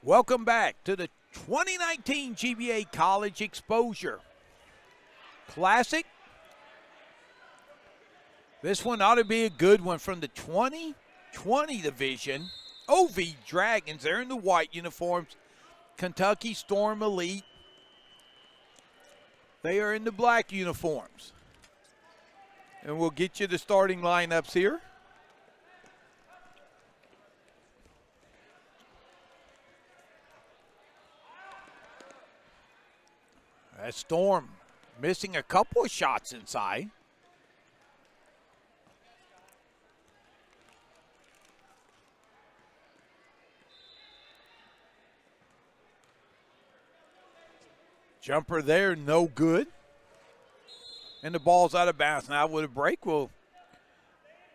Welcome back to the 2019 GBA College Exposure Classic. This one ought to be a good one from the 2020 division. OV Dragons, they're in the white uniforms. Kentucky Storm Elite, they are in the black uniforms. And we'll get you the starting lineups here. That Storm missing a couple of shots inside. Jumper there, no good. And the ball's out of bounds. Now with a break will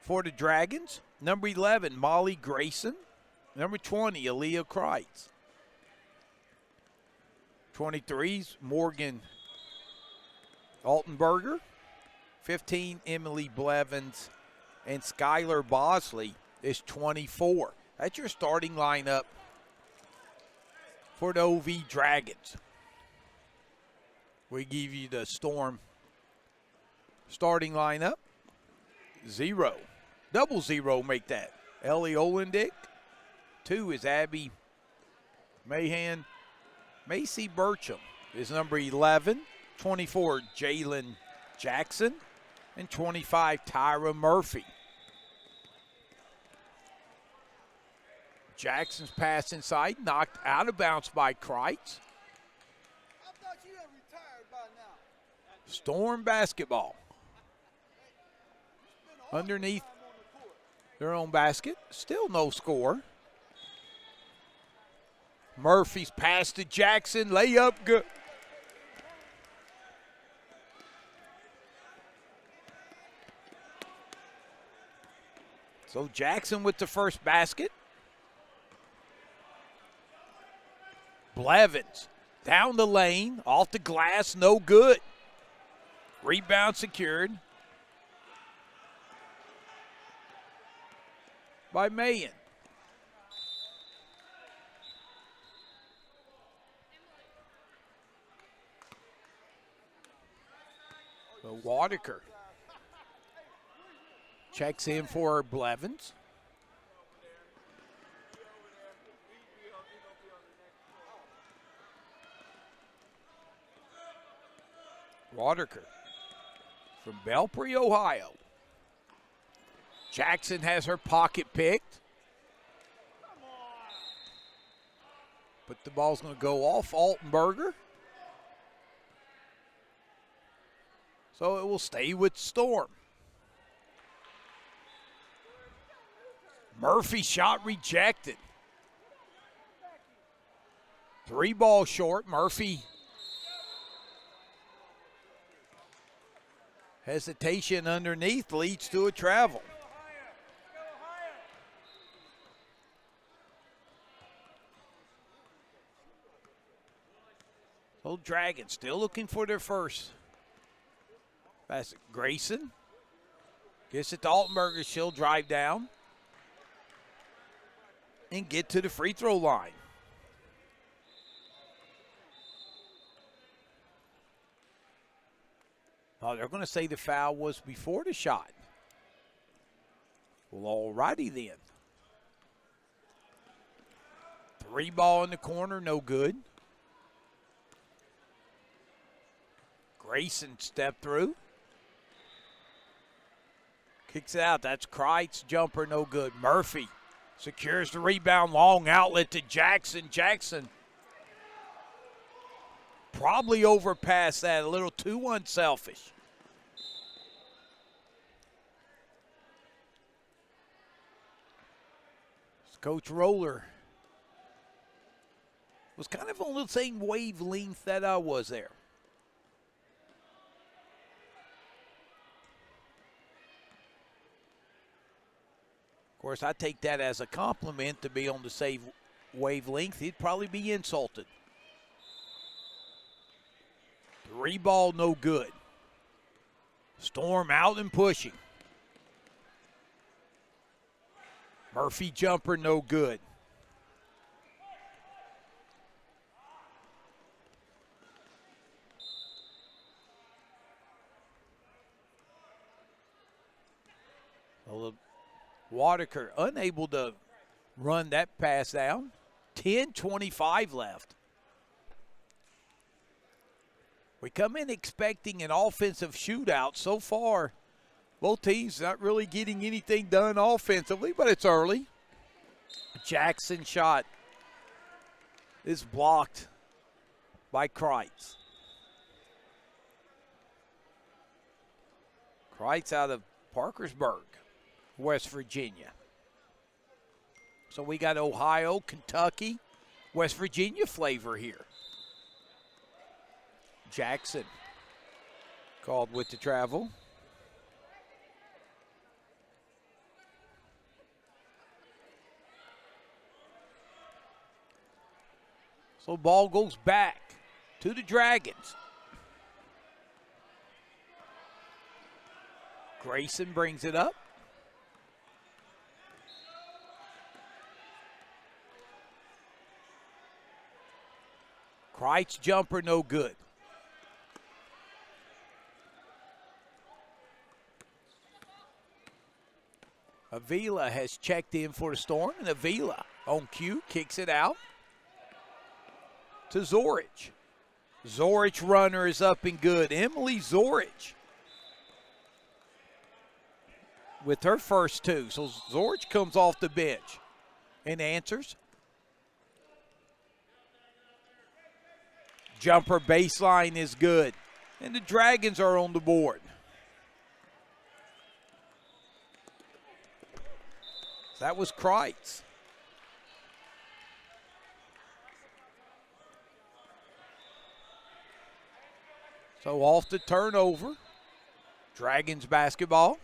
for the Dragons. Number 11, Molly Grayson. Number 20, Aaliyah Kreitz. 23's Morgan Altenberger. 15, Emily Blevins. And Skylar Bosley is 24. That's your starting lineup for the OV Dragons. We give you the Storm starting lineup. 0. 0 make that. Ellie Olendick. 2 is Abby Mahan. Macy Burcham is number 11. 24, Jalen Jackson. And 25, Tyra Murphy. Jackson's pass inside, knocked out of bounds by Kreitz. Storm basketball. Underneath their own basket. Still no score. Murphy's pass to Jackson. Layup good. So Jackson with the first basket. Blevins down the lane. Off the glass. No good. Rebound secured by Mahan. So Wadaker checks in for Blevins. Wadaker from Belpre, Ohio. Jackson has her pocket picked. But the ball's going to go off Altenberger. So it will stay with Storm. Murphy shot rejected. 3 ball short. Murphy. Hesitation underneath leads to a travel. So Dragons still looking for their first. That's Grayson. Gets it to Altenberger. She'll drive down and get to the free throw line. Oh, they're going to say the foul was before the shot. Well, all righty then. 3 ball in the corner, no good. Grayson stepped through. Kicks it out. That's Kreitz. Jumper, no good. Murphy secures the rebound. Long outlet to Jackson. Jackson probably overpassed that. A little too unselfish. Coach Roller was kind of on the same wavelength that I was there. Of course, I take that as a compliment to be on the same wavelength. He'd probably be insulted. 3 ball, no good. Storm out and pushing. Murphy jumper, no good. Whitaker unable to run that pass down. 10:25 left. We come in expecting an offensive shootout. So far, both teams not really getting anything done offensively, but it's early. Jackson shot is blocked by Kreitz. Kreitz out of Parkersburg, West Virginia. So we got Ohio, Kentucky, West Virginia flavor here. Jackson called with the travel. So ball goes back to the Dragons. Grayson brings it up. Kreitz jumper no good. Avila has checked in for the Storm, and Avila on cue kicks it out to Zorich. Zorich runner is up and good. Emily Zorich with her first two. So Zorich comes off the bench and answers. Jumper baseline is good. And the Dragons are on the board. That was Kreitz. So off the turnover. Dragons basketball.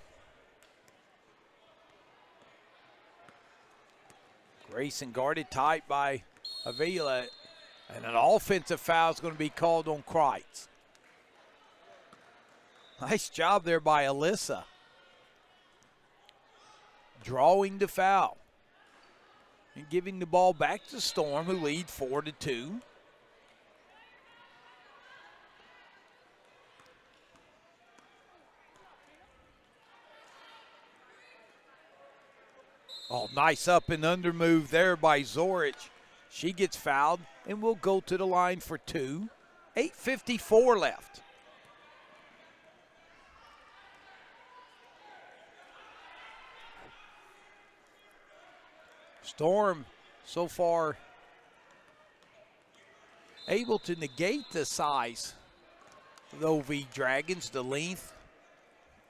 Grayson guarded tight by Avila. And an offensive foul is going to be called on Kreitz. Nice job there by Alyssa. Drawing the foul. And giving the ball back to Storm, who lead 4-2. Oh, nice up and under move there by Zorich. She gets fouled and will go to the line for two. 8:54 left. Storm so far able to negate the size of the OV Dragons, the length,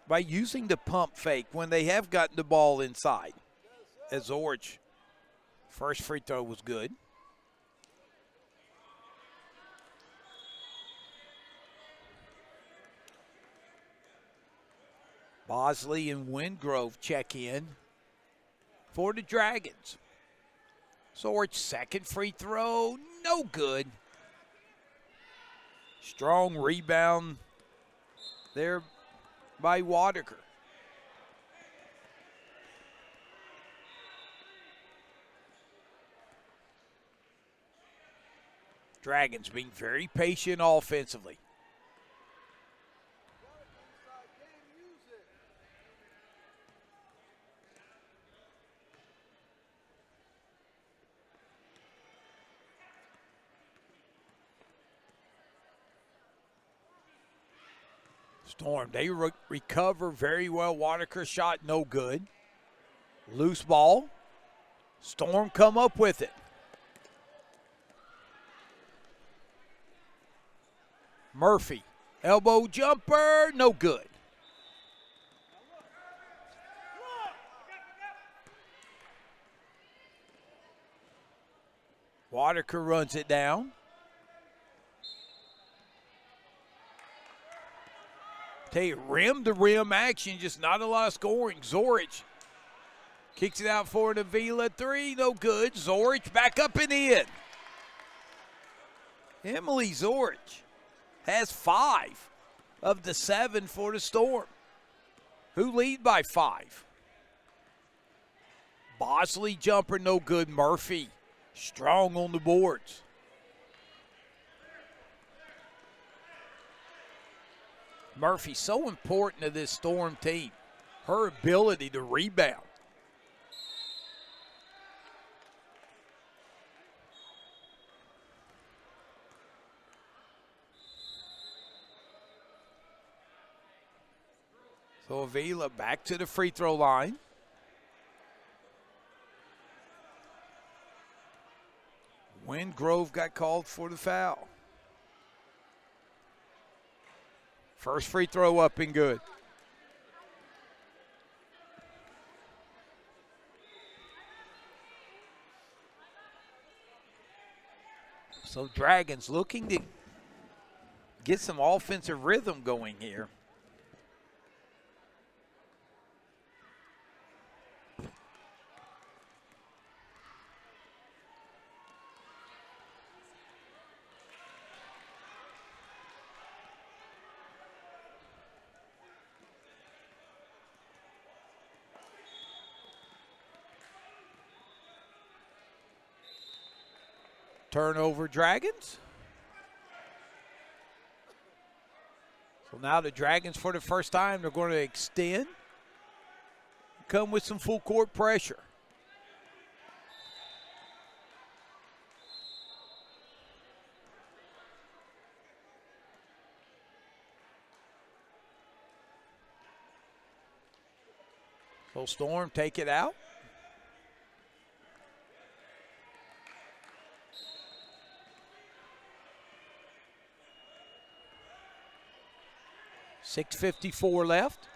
by using the pump fake when they have gotten the ball inside. As Zorich, first free throw was good. Bosley and Wingrove check in for the Dragons. Zorich, second free throw, no good. Strong rebound there by Whitaker. Dragons being very patient offensively. Storm, they recover very well. Whitaker shot no good. Loose ball. Storm come up with it. Murphy, elbow jumper, no good. Whitaker runs it down. Tell you, rim-to-rim action, just not a lot of scoring. Zorich kicks it out for an Avila three, no good. Zorich back up and in. Emily Zorich has 5 of the 7 for the Storm, who lead by 5. Bosley jumper, no good. Murphy strong on the boards. Murphy so important to this Storm team. Her ability to rebound. So Avila back to the free throw line. Wingrove got called for the foul. First free throw up and good. So Dragons looking to get some offensive rhythm going here. Turnover, Dragons. So now the Dragons, for the first time, they're going to extend. Come with some full court pressure. So Storm take it out. .654 left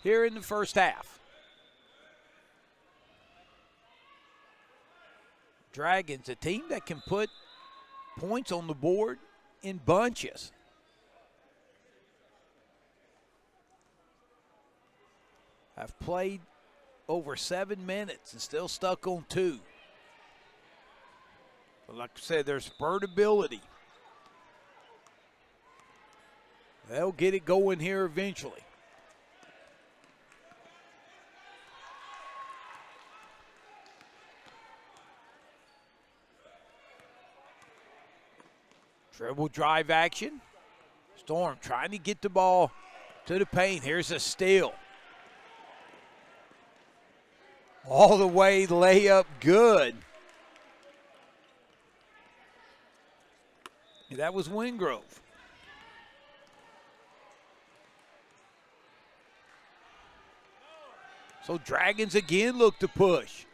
here in the first half. Dragons, a team that can put points on the board in bunches. I've played over 7 minutes and still stuck on 2. But like I said, there's spurt ability. They'll get it going here eventually. Dribble drive action. Storm trying to get the ball to the paint. Here's a steal. All the way, layup good. That was Wingrove. So Dragons again look to push.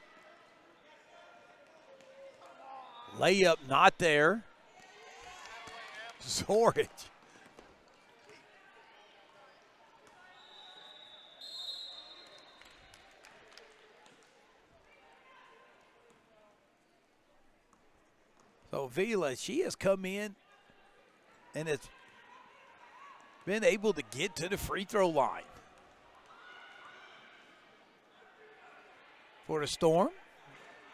Layup not there. Zorich. So Vila, she has come in and has been able to get to the free throw line. For the Storm,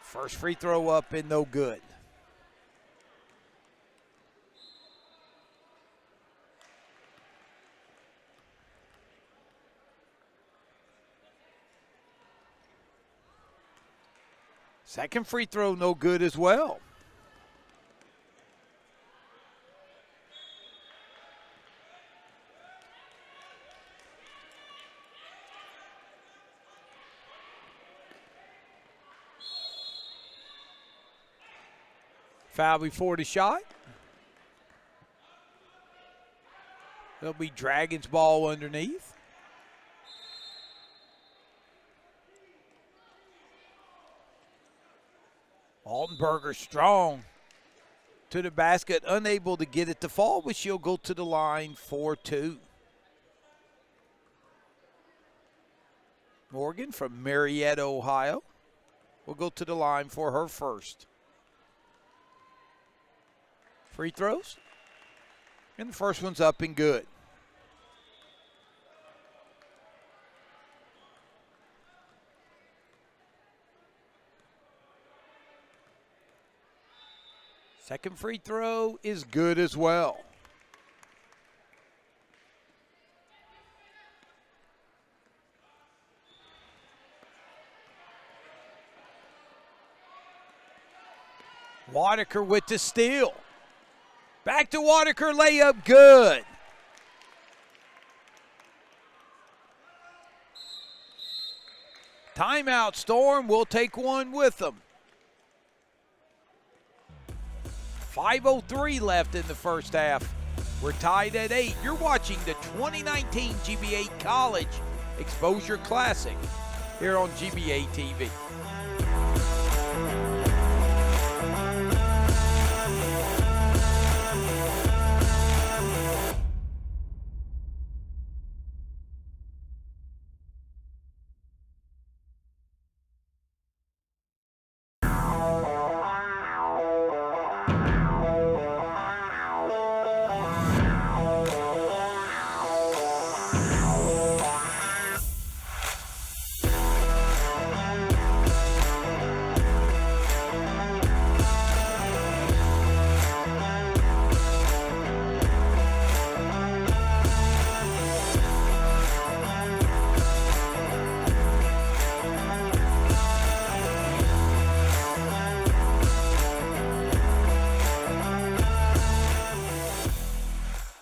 first free throw up and no good. Second free throw no good as well. Foul before the shot. There'll be Dragons ball underneath. Altenberger strong to the basket, unable to get it to fall, but she'll go to the line for 2. Morgan from Marietta, Ohio, will go to the line for her first. Free throws. And the first one's up and good. Second free throw is good as well. Whitaker with the steal. Back to Whitaker, layup good. Timeout, Storm. We'll take one with them. 5:03 left in the first half. We're tied at 8. You're watching the 2019 GBA College Exposure Classic here on GBA TV.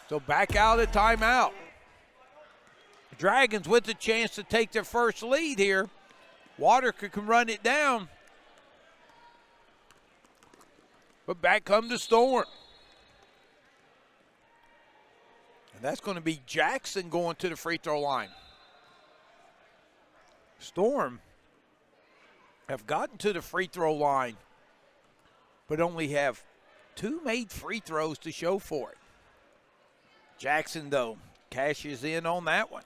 So back out of timeout. Dragons with a chance to take their first lead here. Waterker can run it down. But back come the Storm. And that's going to be Jackson going to the free throw line. Storm have gotten to the free throw line, but only have 2 made free throws to show for it. Jackson, though, cashes in on that one.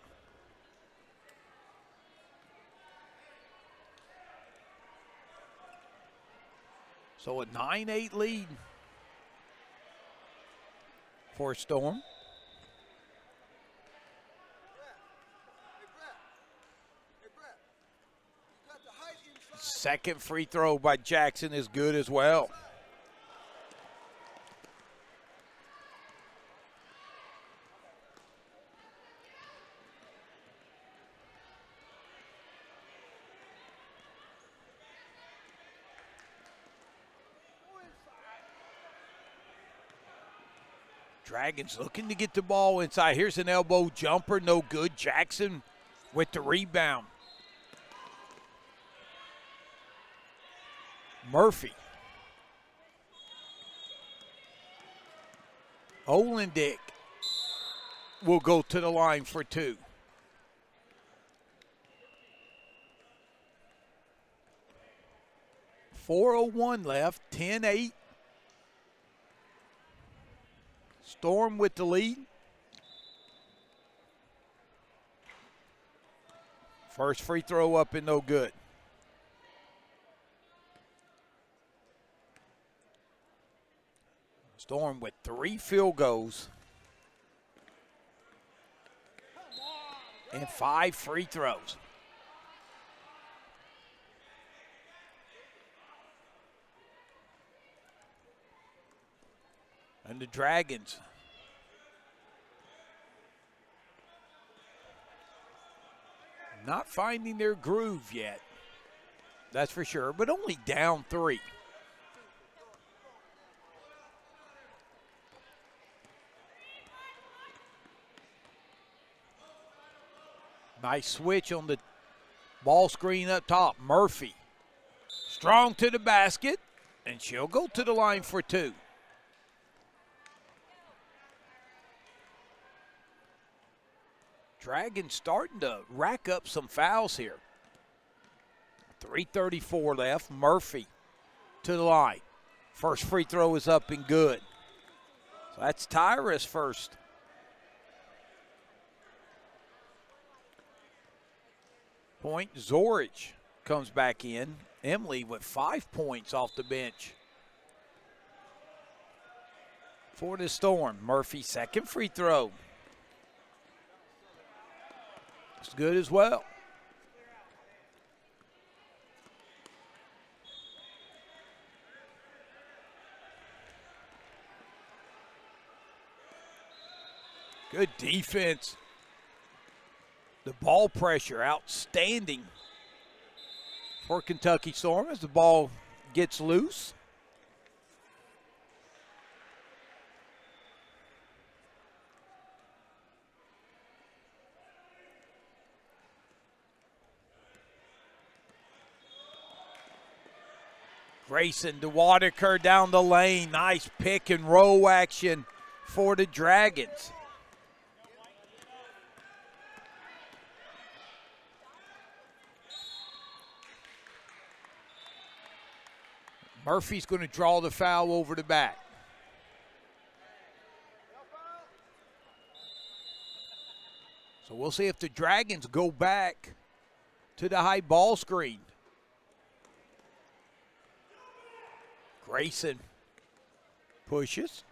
So a 9-8 lead for Storm. Second free throw by Jackson is good as well. Dragons looking to get the ball inside. Here's an elbow jumper, no good. Jackson with the rebound. Murphy. Olendick will go to the line for 2. .401 left, 10-8. Storm with the lead. First free throw up and no good. Storm with 3 field goals and 5 free throws. And the Dragons not finding their groove yet, that's for sure, but only down 3. Nice switch on the ball screen up top. Murphy strong to the basket, and she'll go to the line for 2. Dragons starting to rack up some fouls here. 3:34 left. Murphy to the line. First free throw is up and good. So that's Tyra's first. Point. Zorich comes back in. Emily with 5 points off the bench for the Storm. Murphy second free throw. It's good as well. Good defense. The ball pressure outstanding for Kentucky Storm as the ball gets loose. Grayson to Waterker down the lane. Nice pick and roll action for the Dragons. Murphy's going to draw the foul over the back. So we'll see if the Dragons go back to the high ball screen. Grayson pushes.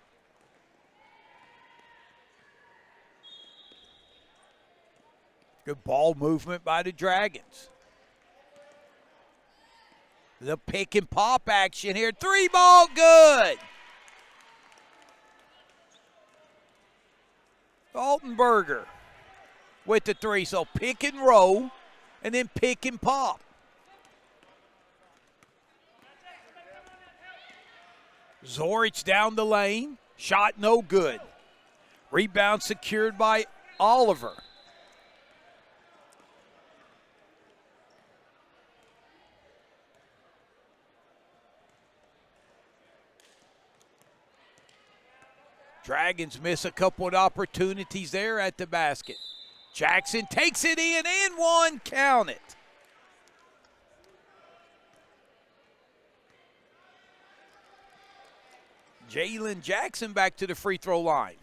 Good ball movement by the Dragons. The pick and pop action here. 3-ball, good. Altenberger with the 3. So pick and roll and then pick and pop. Zorich down the lane. Shot no good. Rebound secured by Oliver. Dragons miss a couple of opportunities there at the basket. Jackson takes it in and one, count it. Jalen Jackson back to the free throw line.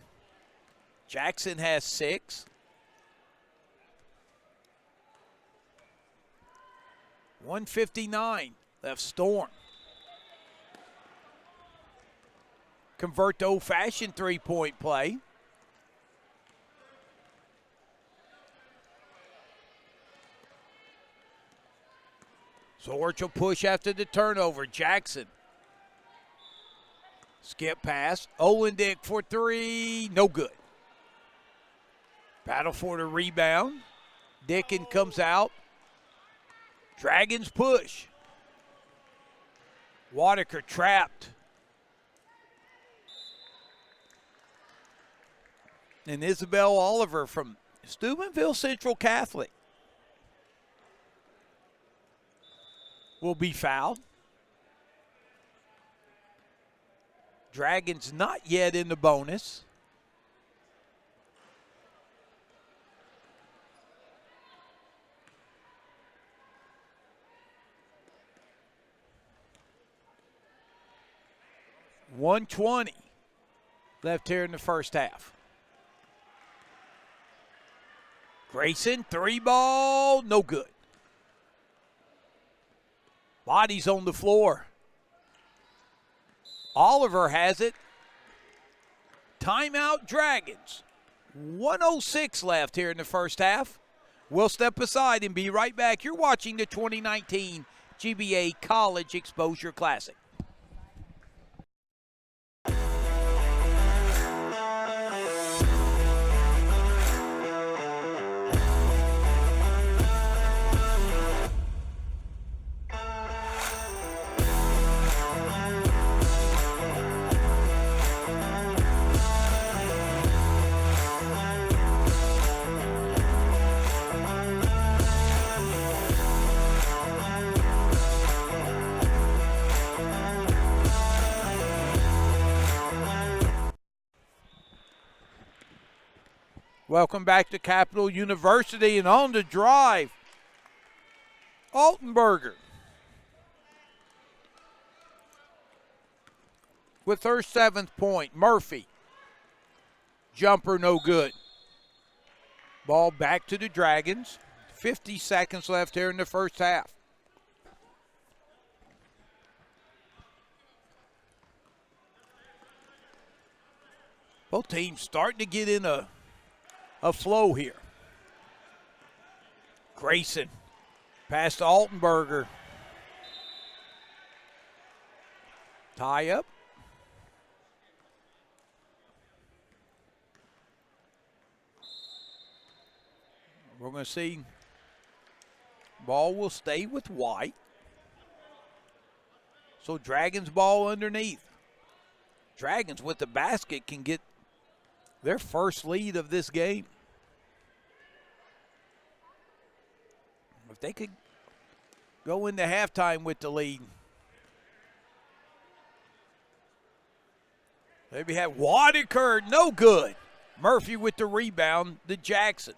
Jackson has 6. .159 left Storm. Convert to old-fashioned three-point play. Zorich will push after the turnover. Jackson. Skip pass. Olendick for 3. No good. Battle for the rebound. Dickin comes out. Dragons push. Wadaker trapped. And Isabel Oliver from Steubenville Central Catholic will be fouled. Dragons not yet in the bonus. .120 left here in the first half. Grayson, 3-ball, no good. Bodies on the floor. Oliver has it. Timeout Dragons. 1:06 left here in the first half. We'll step aside and be right back. You're watching the 2019 GBA College Exposure Classic. Welcome back to Capital University, and on the drive, Altenberger with her 7th point. Murphy, jumper no good. Ball back to the Dragons. 50 seconds left here in the first half. Both teams starting to get in a flow here. Grayson past Altenberger. Tie up. We're going to see ball will stay with White. So Dragons ball underneath. Dragons with the basket can get their first lead of this game. If they could go into halftime with the lead. Maybe had Wadiker, no good. Murphy with the rebound to Jackson.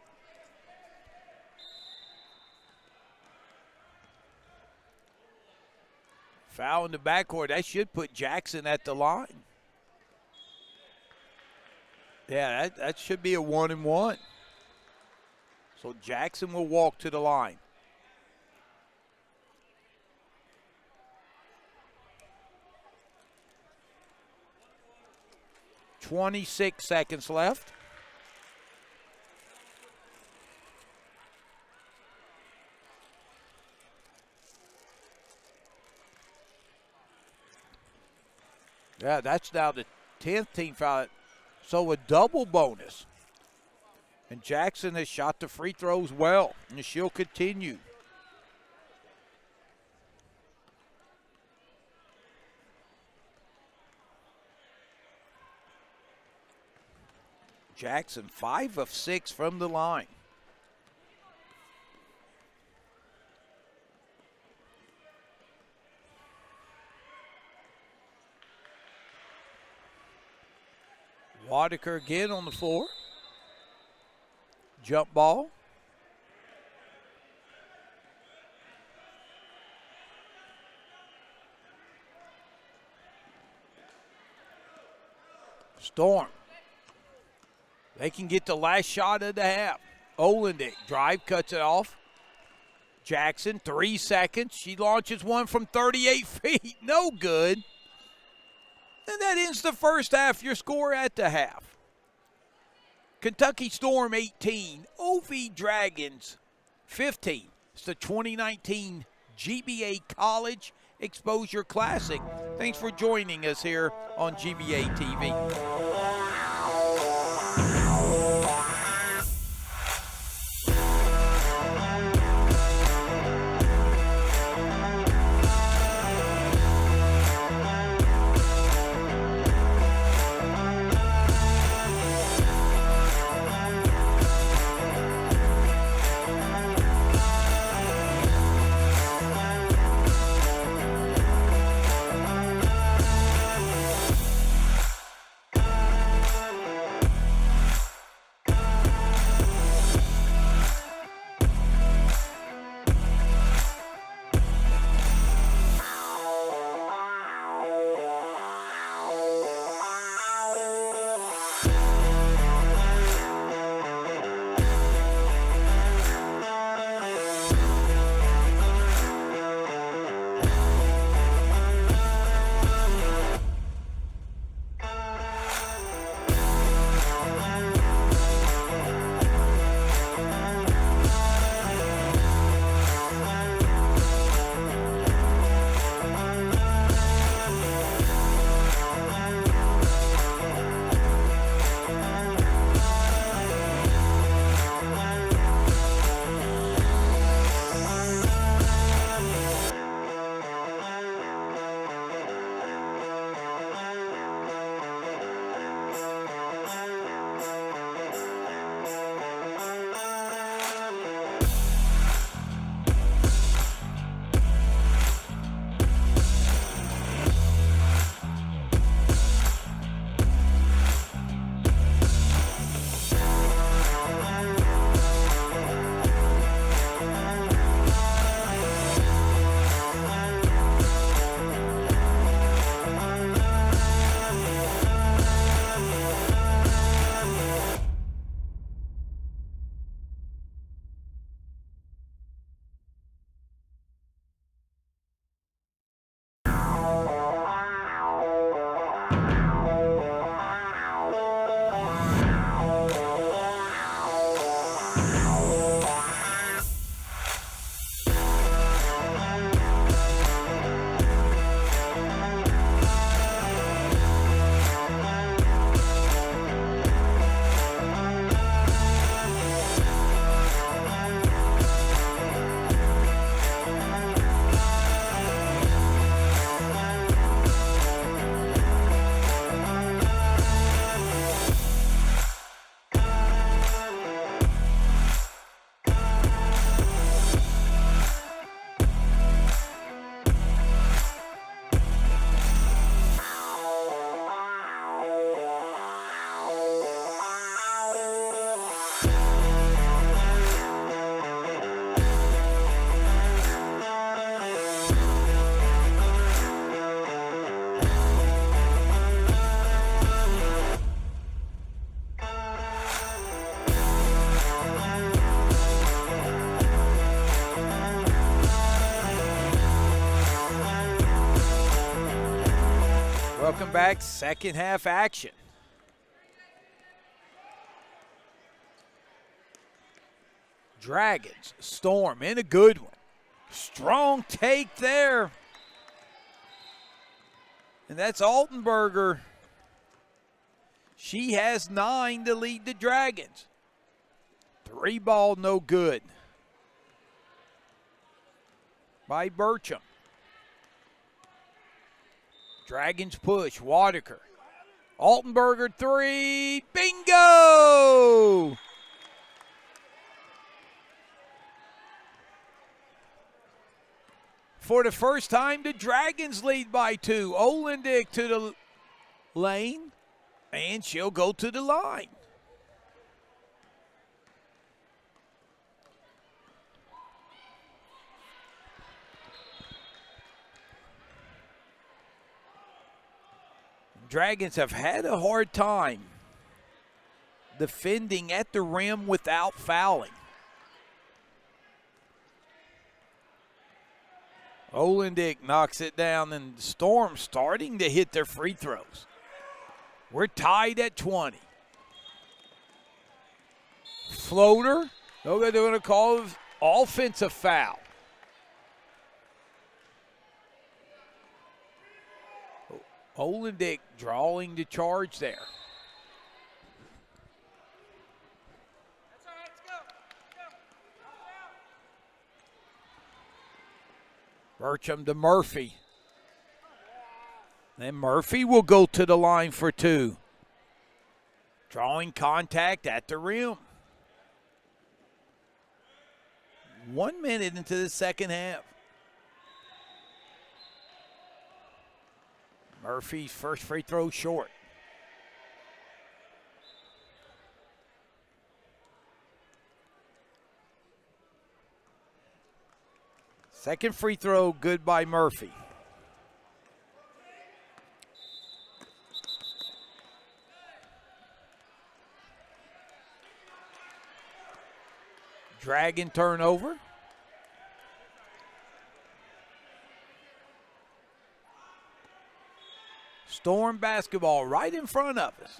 Foul in the backcourt. That should put Jackson at the line. Yeah, that should be a 1-and-1. So Jackson will walk to the line. .26 seconds left. Yeah, that's now the 10th team foul. So a double bonus. And Jackson has shot the free throws well, and she'll continue. Jackson 5 of 6 from the line. Wadiker again on the floor. Jump ball. Storm. They can get the last shot of the half. Olendick, drive, cuts it off. Jackson, 3 seconds. She launches one from 38 feet. No good. And that ends the first half. Your score at the half. Kentucky Storm 18, OV Dragons 15. It's the 2019 GBA College Exposure Classic. Thanks for joining us here on GBA TV. Welcome back, second half action. Dragons, Storm in a good one. Strong take there. And that's Altenberger. She has 9 to lead the Dragons. 3 ball, no good. By Burcham. Dragons push, Wadaker. Altenberger 3, bingo! For the first time, the Dragons lead by 2. Olendick to the lane, and she'll go to the line. Dragons have had a hard time defending at the rim without fouling. Olendick knocks it down, and Storm starting to hit their free throws. We're tied at 20. Floater. They're going to call offensive foul. Olendick drawing the charge there. That's all right, let's go. Burcham to Murphy. Then Murphy will go to the line for 2. Drawing contact at the rim. 1 minute into the second half. Murphy's first free throw short. Second free throw good by Murphy. Dragon turnover. Storm basketball right in front of us.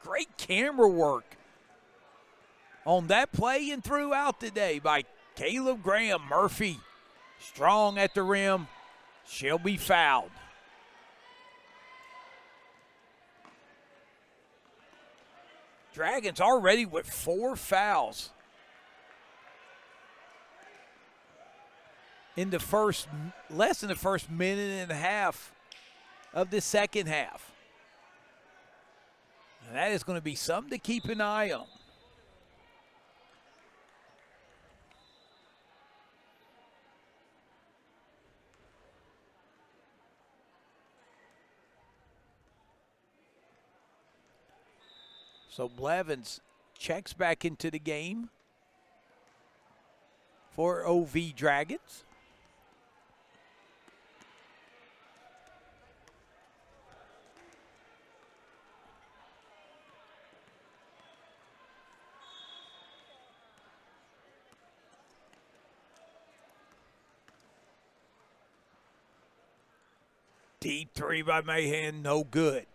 Great camera work on that play and throughout today by Caleb Graham. Murphy strong at the rim. She'll be fouled. Dragons already with 4 fouls in the first, less than the first minute and a half of the second half. And that is going to be something to keep an eye on. So Blevins checks back into the game for OV Dragons. Deep 3 by Mahan, no good.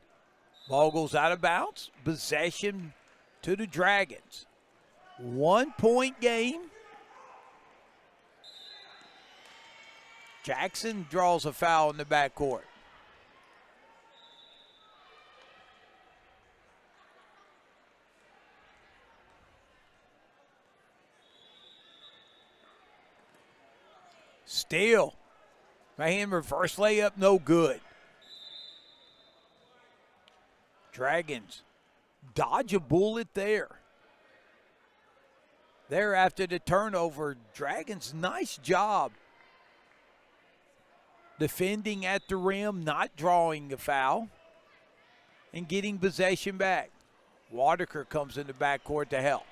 Ball goes out of bounds. Possession to the Dragons. 1 point game. Jackson draws a foul in the backcourt. Steal. Mahan reverse layup, no good. Dragons dodge a bullet there. There after the turnover, Dragons, nice job defending at the rim, not drawing a foul, and getting possession back. Wadaker comes in the backcourt to help.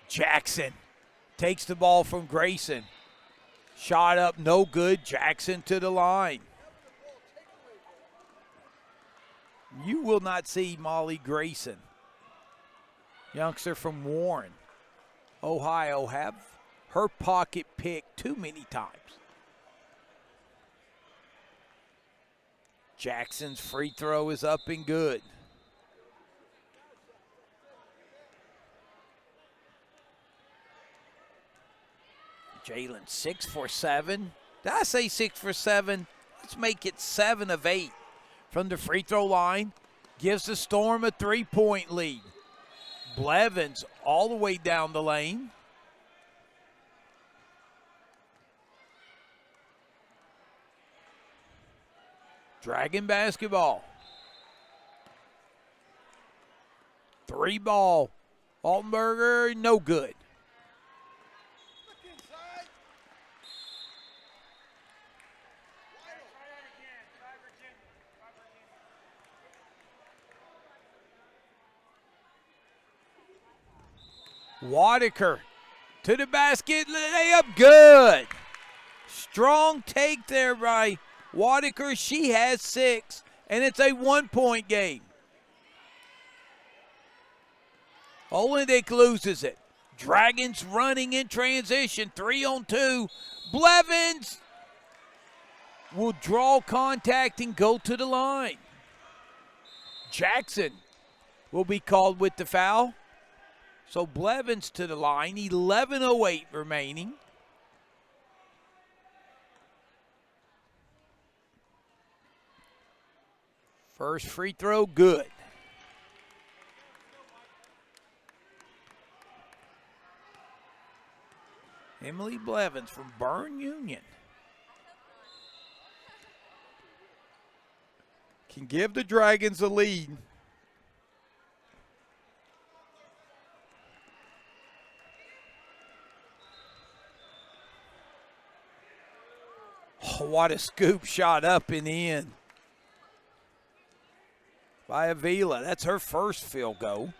Jackson takes the ball from Grayson. Shot up, no good. Jackson to the line. You will not see Molly Grayson, youngster from Warren, Ohio, have her pocket picked too many times. Jackson's free throw is up and good. Jalen 6 for 7. Did I say 6 for 7? Let's make it 7 of 8 from the free throw line. Gives the Storm a 3-point lead. Blevins all the way down the lane. Dragon basketball. 3 ball. Altenberger, no good. Wadiker to the basket, layup good. Strong take there by Wadiker. She has 6, and it's a 1-point game. Olenek loses it. Dragons running in transition, 3-on-2. Blevins will draw contact and go to the line. Jackson will be called with the foul. So Blevins to the line, 11:08 remaining. First free throw, good. Emily Blevins from Bern Union. Can give the Dragons a lead. Oh, what a scoop shot up and in by Avila. That's her first field goal.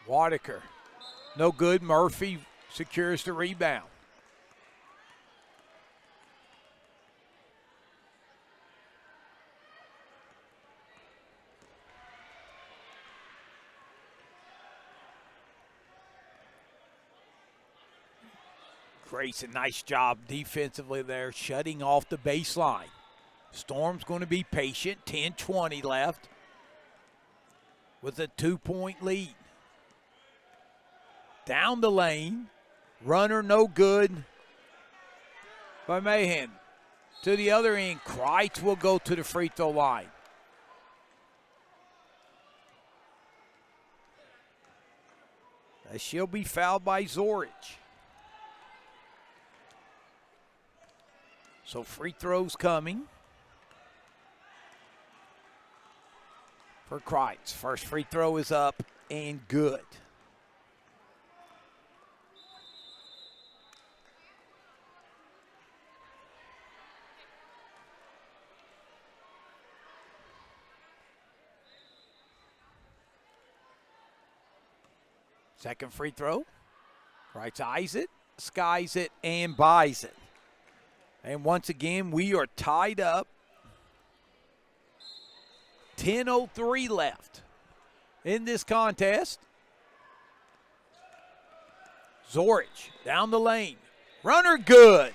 Wadiker, no good. Murphy secures the rebound. Grayson, nice job defensively there, shutting off the baseline. Storm's going to be patient, 10:20 left with a 2-point lead. Down the lane, runner no good by Mahan. To the other end, Kreitz will go to the free throw line. She'll be fouled by Zorich. So free throws coming for Kreitz. First free throw is up and good. Second free throw. Kreitz eyes it, skies it, and buys it. And once again, we are tied up. 10:03 left in this contest. Zorich down the lane. Runner good.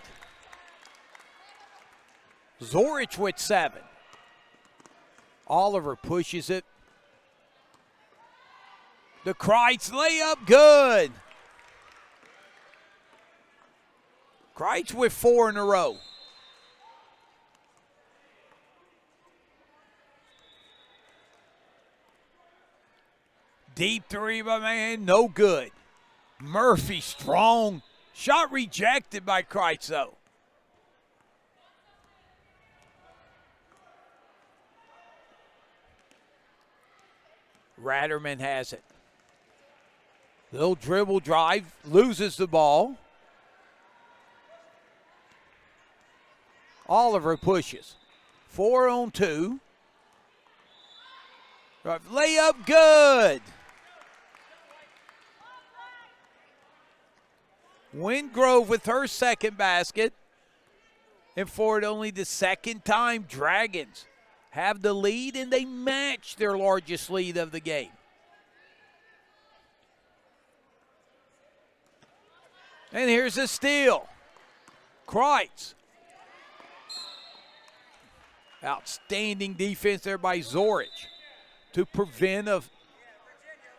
Zorich with 7. Oliver pushes it. The Kreitz layup good. Kreitz with 4 in a row. Deep three by Mahan, no good. Murphy strong. Shot rejected by Kreitz though. Ratterman has it. Little dribble drive, loses the ball. Oliver pushes. 4-on-2. Layup good. Wingrove with her second basket. And for it only the second time, Dragons have the lead and they match their largest lead of the game. And here's a steal. Kreitz. Outstanding defense there by Zorich to prevent a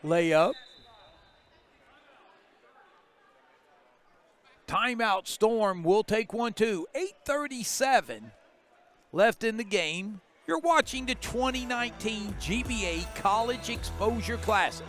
layup. Timeout Storm will take 1-2. 8:37 left in the game. You're watching the 2019 GBA College Exposure Classic.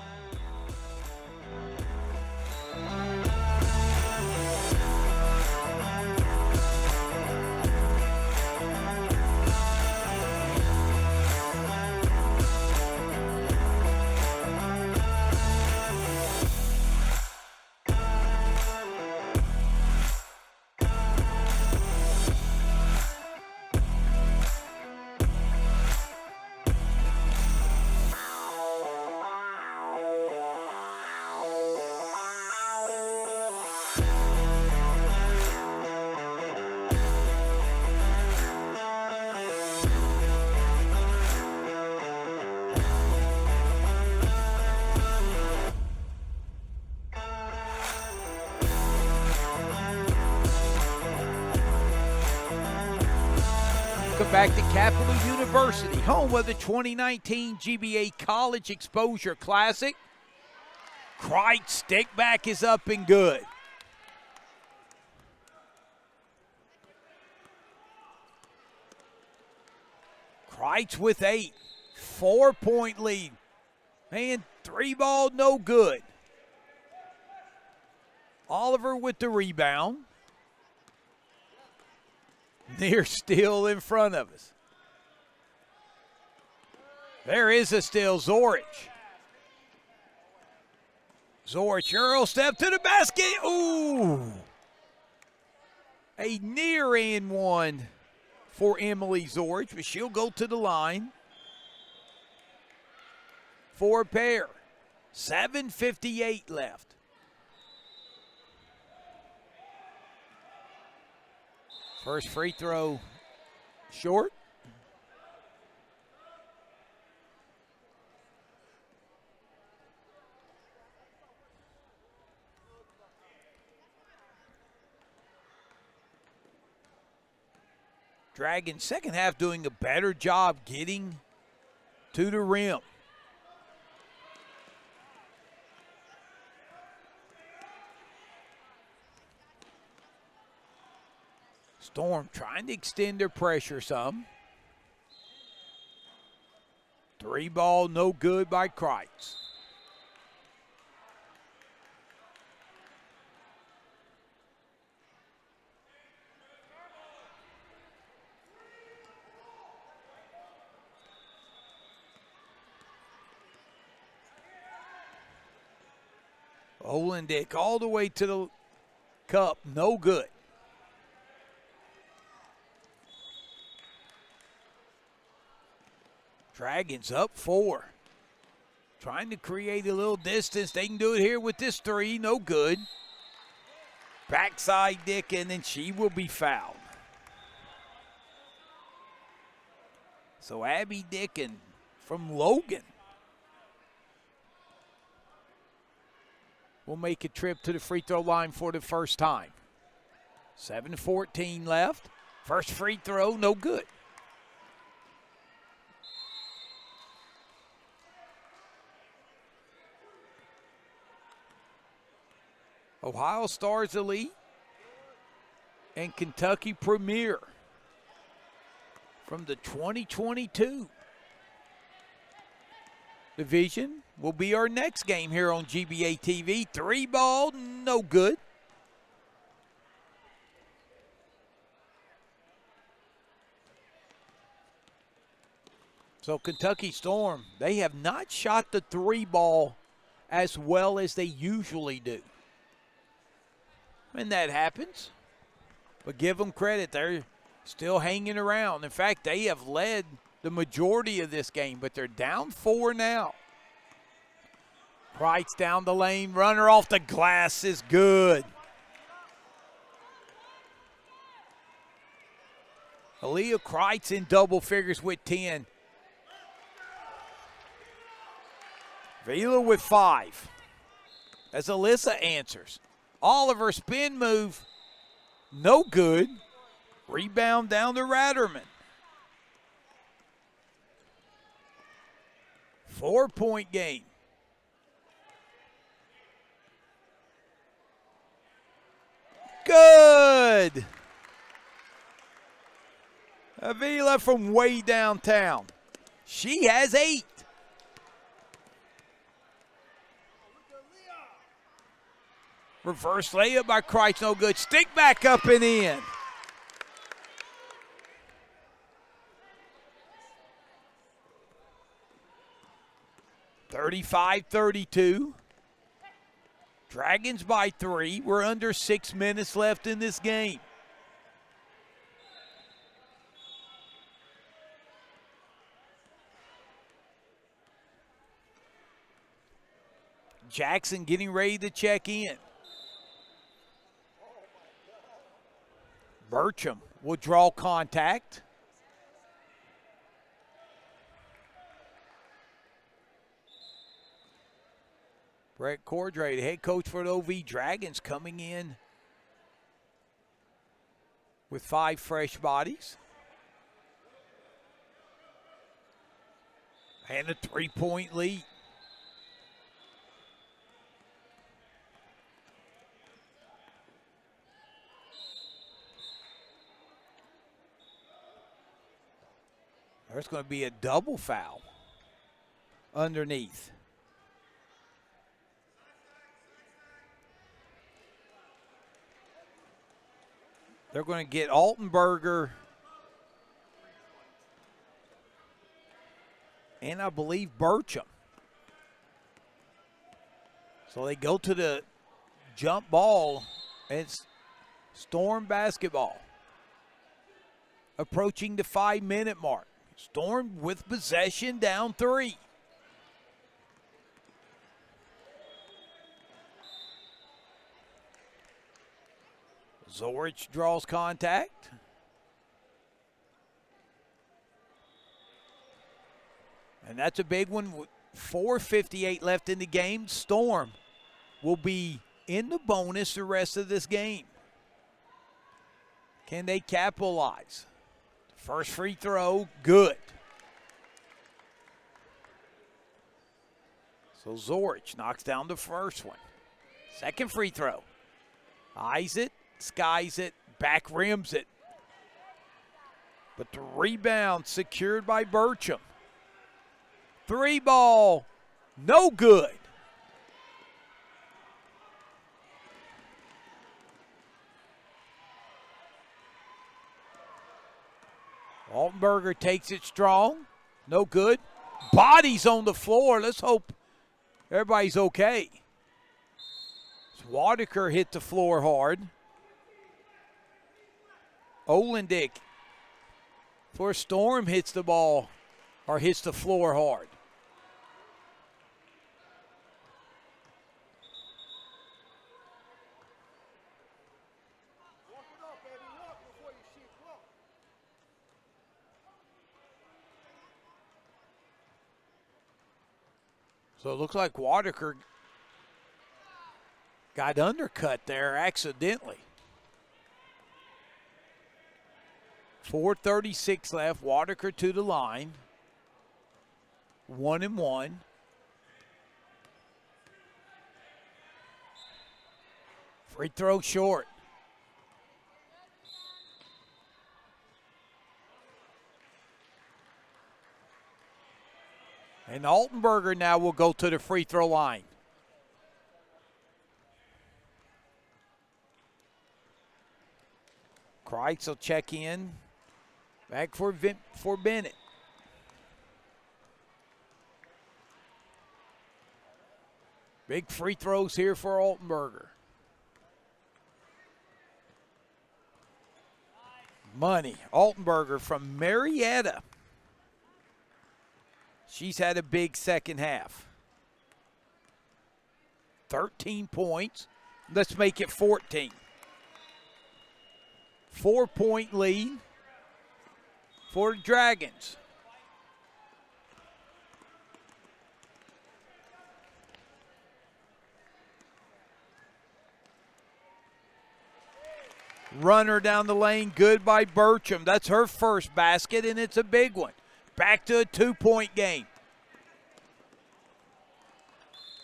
Back to Capital University, home of the 2019 GBA College Exposure Classic. Kreitz stick back is up and good. Kreitz with 8. 4-point lead. Man, 3 ball, no good. Oliver with the rebound. They're still in front of us. There is a steal, Zorich. Zorich, Earl step to the basket. Ooh. A near and one for Emily Zorich, but she'll go to the line for a pair. 7:58 left. First free throw short. Dragons second half doing a better job getting to the rim. Storm trying to extend their pressure some. 3 ball, no good by Kreitz. Olendick all the way to the cup, no good. Dragons up 4. Trying to create a little distance. They can do it here with this 3. No good. Backside Dickin, and she will be fouled. So Abby Dickin from Logan will make a trip to the free throw line for the first time. 7:14 left. First free throw, no good. Ohio Stars Elite and Kentucky Premier from the 2022 division will be our next game here on GBA TV. 3 ball, no good. So Kentucky Storm, they have not shot the 3 ball as well as they usually do. And that happens. But give them credit. They're still hanging around. In fact, they have led the majority of this game, but they're down 4 now. Kreitz down the lane. Runner off the glass is good. Aaliyah Kreitz in double figures with 10. Vila with 5. As Alyssa answers. Oliver spin move. No good. Rebound down to Ratterman. 4-point game. Good. Avila from way downtown. She has 8. Reverse layup by Kreitz, no good. Stick back up and in. (35-32). Dragons by 3. We're under 6 minutes left in this game. Jackson getting ready to check in. Burcham will draw contact. Brett Cordray, the head coach for the OV Dragons, coming in with 5 fresh bodies. And a 3-point lead. There's going to be a double foul underneath. They're going to get Altenberger and I believe Burcham. So they go to the jump ball. It's Storm basketball. Approaching the 5-minute mark. Storm with possession, down 3. Zorich draws contact. And that's a big one. 4:58 left in the game. Storm will be in the bonus the rest of this game. Can they capitalize? First free throw, good. So Zorich knocks down the first one. Second free throw. Eyes it, skies it, back rims it. But the rebound secured by Burcham. 3 ball, no good. Altenberger takes it strong. No good. Bodies on the floor. Let's hope everybody's okay. Wadaker hit the floor hard. Olendick for Storm hits the ball or hits the floor hard. So it looks like Wadaker got undercut there accidentally. 4:36 left. Wadaker to the line. 1-1. Free throw short. And Altenberger now will go to the free throw line. Kreitz will check in. Back for Bennett. Big free throws here for Altenberger. Money. Altenberger from Marietta. She's had a big second half. 13 points. Let's make it 14. 4-point lead for the Dragons. Runner down the lane, good by Bertram. That's her first basket, and it's a big one. Back to a 2-point game.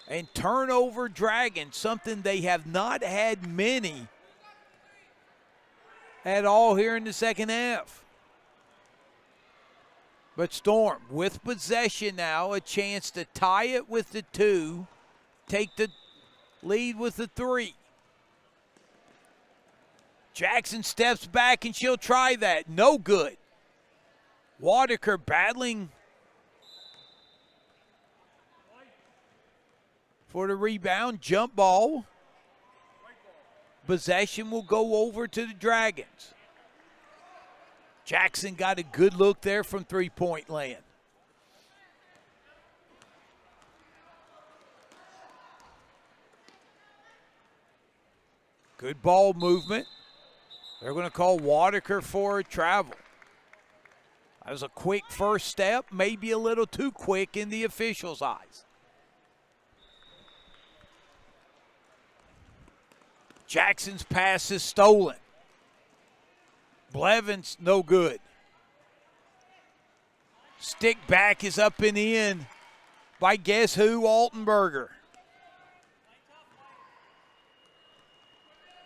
And turnover Dragons, something they have not had many at all here in the second half. But Storm with possession now, a chance to tie it with the 2, take the lead with the 3. Jackson steps back and she'll try that. No good. Wadaker battling for the rebound. Jump ball. Possession will go over to the Dragons. Jackson got a good look there from three-point land. Good ball movement. They're going to call Wadaker for a travel. That was a quick first step, maybe a little too quick in the officials' eyes. Jackson's pass is stolen. Blevins, no good. Stick back is up and in by guess who? Altenberger.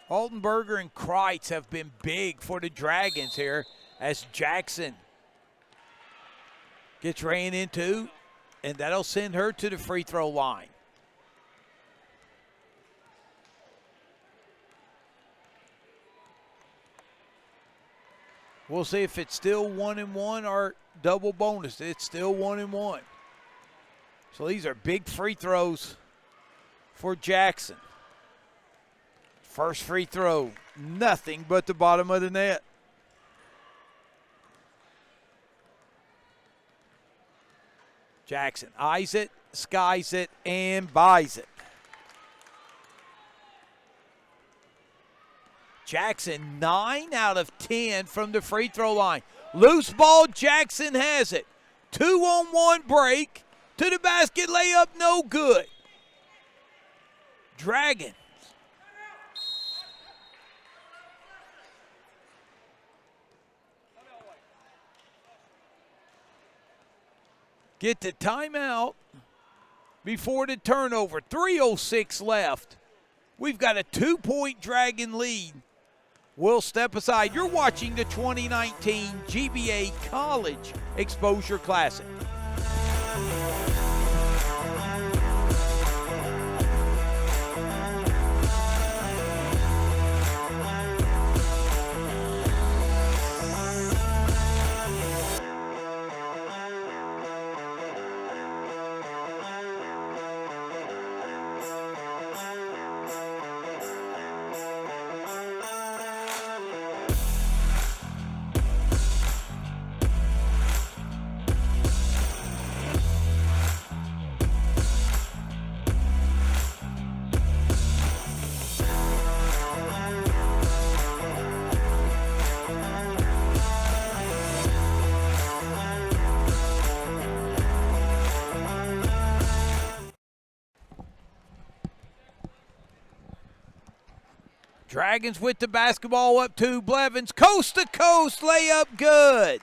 Altenberger and Kreitz have been big for the Dragons here as Jackson gets ran into, and that'll send her to the free throw line. We'll see if it's still 1-1 or double bonus. It's still 1-1. So these are big free throws for Jackson. First free throw, nothing but the bottom of the net. Jackson eyes it, skies it, and buys it. Jackson 9 out of 10 from the free throw line. Loose ball, Jackson has it. 2-on-1 break to the basket, layup, no good. Dragons get the timeout before the turnover. 3:06 left. We've got a 2-point Dragon lead. We'll step aside. You're watching the 2019 GBA College Exposure Classic. Dragons with the basketball up to Blevins. Coast to coast layup, good.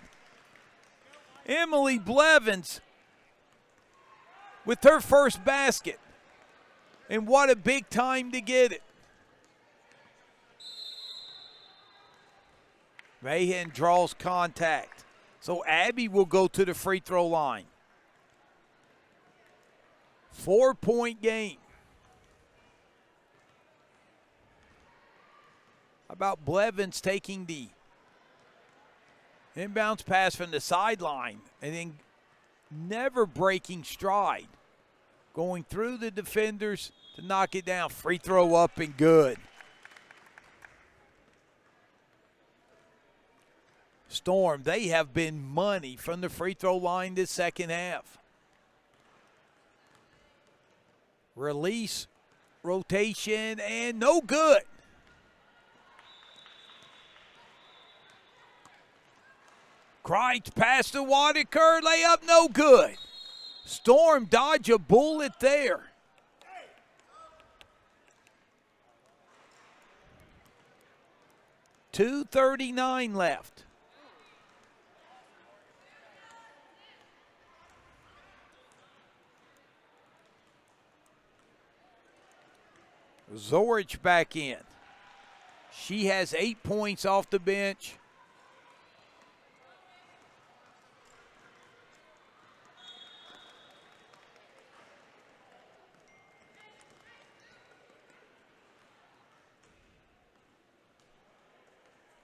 Emily Blevins with her first basket. And what a big time to get it. Mahan draws contact. So Abby will go to the free throw line. 4-point game. How about Blevins taking the inbounds pass from the sideline and then never breaking stride. Going through the defenders to knock it down. Free throw up and good. Storm, they have been money from the free throw line this second half. Release, rotation, and no good. Kreitz pass to Wadaker, layup, no good. Storm dodge a bullet there. 2:39 left. Zorich back in. She has 8 points off the bench.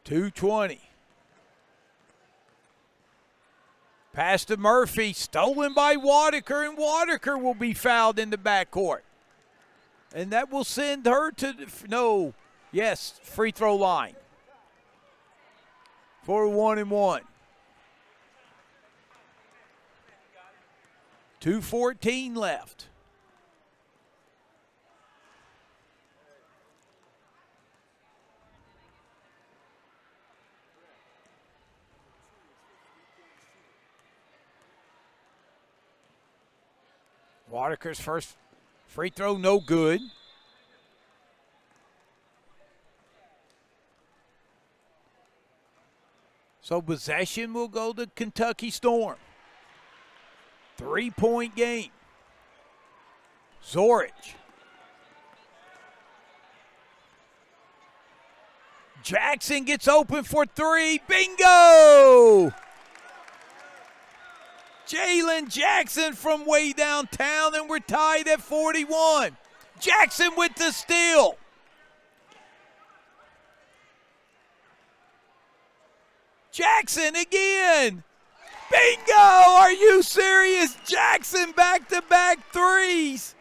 .220. Pass to Murphy, stolen by Wadaker, and Wadaker will be fouled in the backcourt. And that will send her to, free throw line. For 1-1. 2:14 left. Wadaker's first free throw, no good. So possession will go to Kentucky Storm. 3-point game. Zorich. Jackson gets open for three. Bingo! Jalen Jackson from way downtown, and we're tied at 41. Jackson with the steal. Jackson again. Bingo! Are you serious? Jackson back-to-back threes.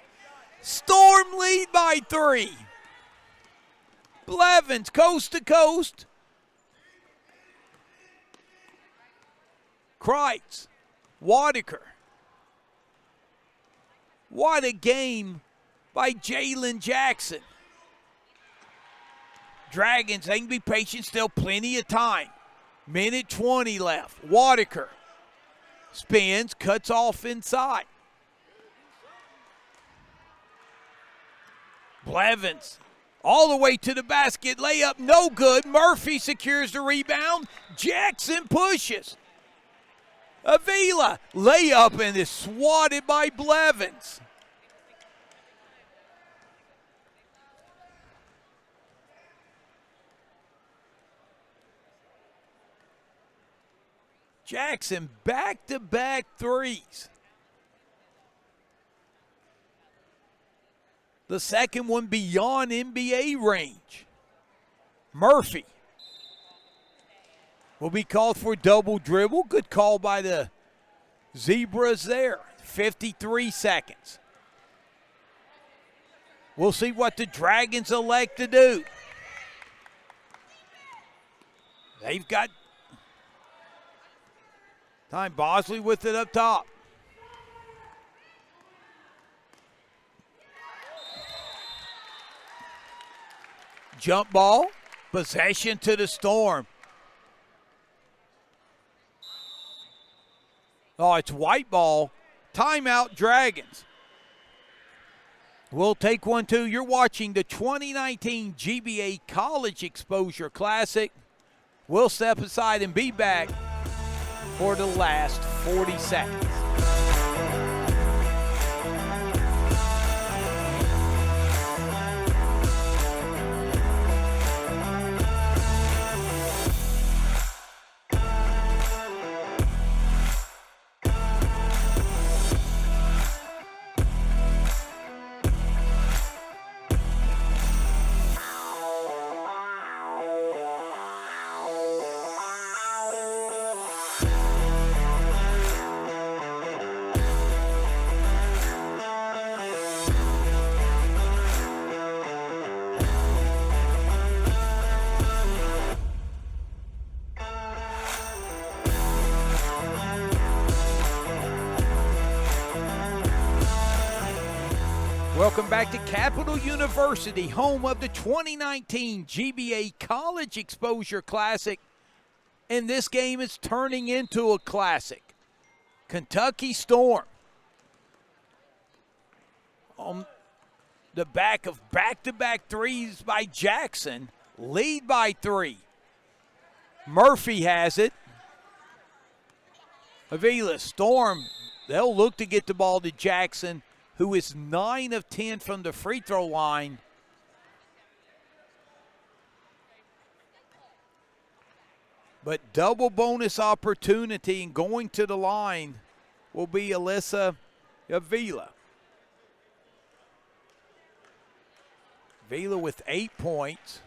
Storm lead by 3. Blevins coast to coast. Kreitz. Wadaker. What a game by Jalen Jackson. Dragons, they can be patient, still plenty of time. Minute 20 left. Wadaker spins, cuts off inside. Blevins all the way to the basket. Layup no good. Murphy secures the rebound. Jackson pushes. Avila, layup, and is swatted by Blevins. Jackson back-to-back threes. The second one beyond NBA range. Murphy will be called for double dribble. Good call by the Zebras there. 53 seconds. We'll see what the Dragons elect to do. They've got time. Bosley with it up top. Jump ball. Possession to the Storm. Oh, it's white ball. Timeout, Dragons. We'll take one, too. You're watching the 2019 GBA College Exposure Classic. We'll step aside and be back for the last 40 seconds. Welcome back to Capital University, home of the 2019 GBA College Exposure Classic. And this game is turning into a classic. Kentucky Storm, on the back of back-to-back threes by Jackson, lead by 3. Murphy has it. Avila, Storm, they'll look to get the ball to Jackson, who is 9 of 10 from the free throw line. But double bonus opportunity and going to the line will be Alyssa Avila. Avila with 8 points.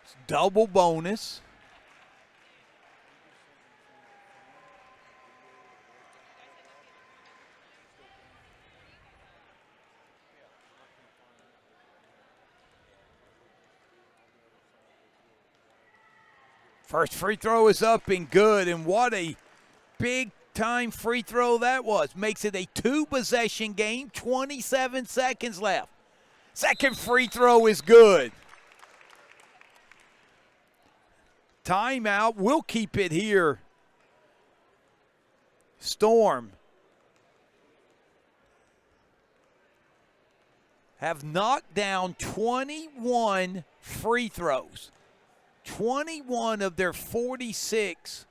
It's double bonus. First free throw is up and good, and what a big-time free throw that was. Makes it a 2-possession game, 27 seconds left. Second free throw is good. Timeout. We'll keep it here. Storm have knocked down 21 free throws. 21 of their 46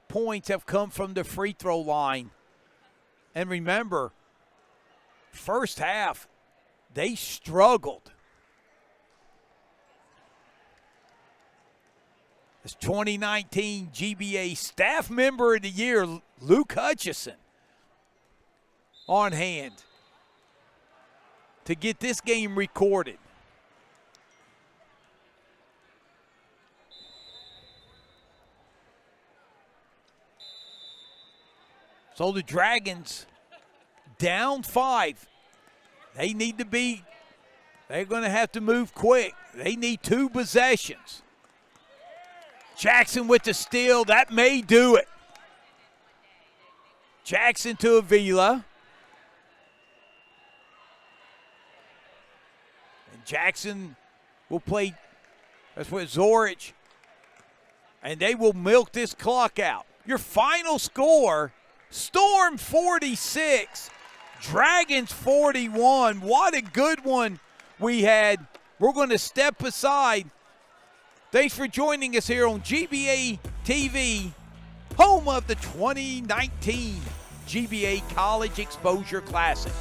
points have come from the free throw line. And remember, first half, they struggled. As 2019 GBA Staff Member of the Year, Luke Hutchison, on hand to get this game recorded. So the Dragons down 5. They're going to have to move quick. They need 2 possessions. Jackson with the steal. That may do it. Jackson to Avila. And Jackson will play, that's what Zorich. And they will milk this clock out. Your final score, Storm 46, Dragons 41. What a good one we had. We're going to step aside. Thanks for joining us here on GBA TV, home of the 2019 GBA College Exposure Classic.